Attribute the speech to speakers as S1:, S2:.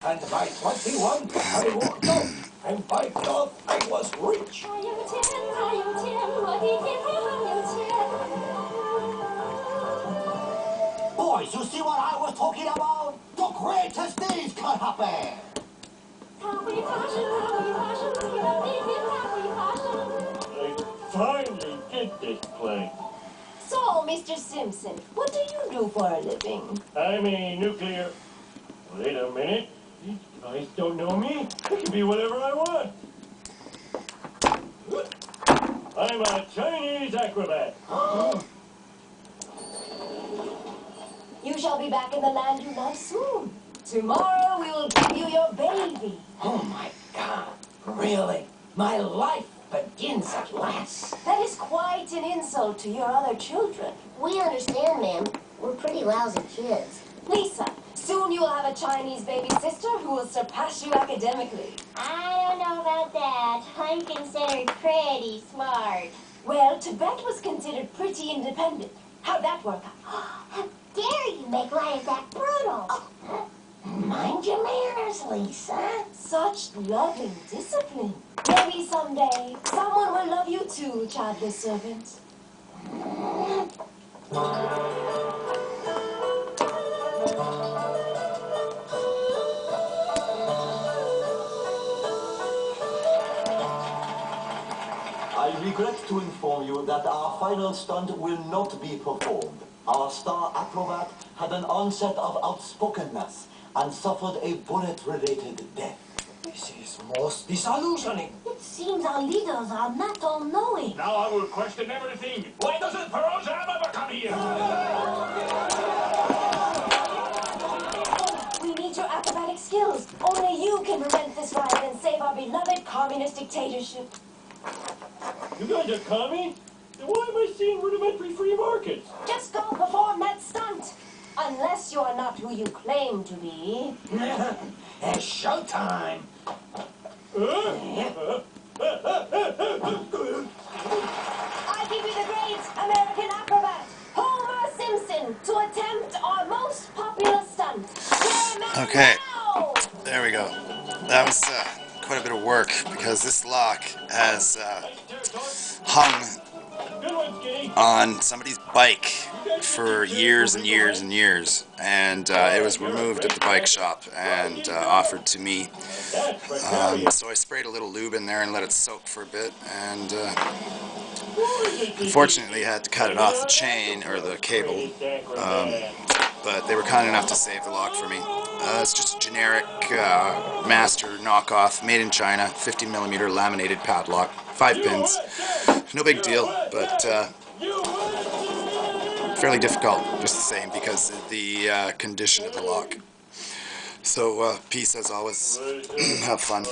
S1: And by 21, I walked out. And by 12, I was rich. Boys, you see what I was talking about? The greatest things can happen.
S2: I finally get this place.
S3: So, Mr. Simpson, what do you do for a living?
S2: I'm a nuclear... Wait a minute. These guys don't know me. I can be whatever I want. I'm a Chinese acrobat.
S3: You shall be back in the land you love soon. Tomorrow we will give you your baby.
S1: Oh my God, really? My life begins at last.
S3: That is quite an insult to your other children.
S4: We understand, ma'am. We're pretty lousy kids.
S3: Lisa, soon you will have a Chinese baby sister who will surpass you academically.
S4: I don't know about that. I'm considered pretty smart.
S3: Well, Tibet was considered pretty independent. How'd that work out?
S4: How dare you make life that brutal?
S1: Mind your manners, Lisa.
S3: Such loving discipline. Maybe someday someone will love you too, childless servant.
S5: I regret to inform you that our final stunt will not be performed. Our star acrobat had an onset of outspokenness and suffered a bullet-related death.
S1: This is most disillusioning.
S3: It seems our leaders are not all-knowing.
S2: Now I will question everything. Why doesn't Perozan ever come here?
S3: We need your acrobatic skills. Only you can prevent this riot and save our beloved communist dictatorship.
S2: You guys are commies? Then why am I seeing rudimentary free markets?
S3: Just go perform that stunt. Unless you are not who you claim to be.
S1: It's showtime.
S3: I give you the great American acrobat, Homer Simpson, to attempt our most popular stunt.
S6: Okay, there we go. That was quite a bit of work because this lock has hung on somebody's bike for years and years and years, and it was removed at the bike shop and offered to me. So I sprayed a little lube in there and let it soak for a bit, and unfortunately I had to cut it off the chain or the cable, but they were kind enough to save the lock for me. It's just a generic master knockoff, made in China, 50mm laminated padlock, 5 pins. No big deal, but fairly difficult just the same because of the condition of the lock. So peace as always. Have fun.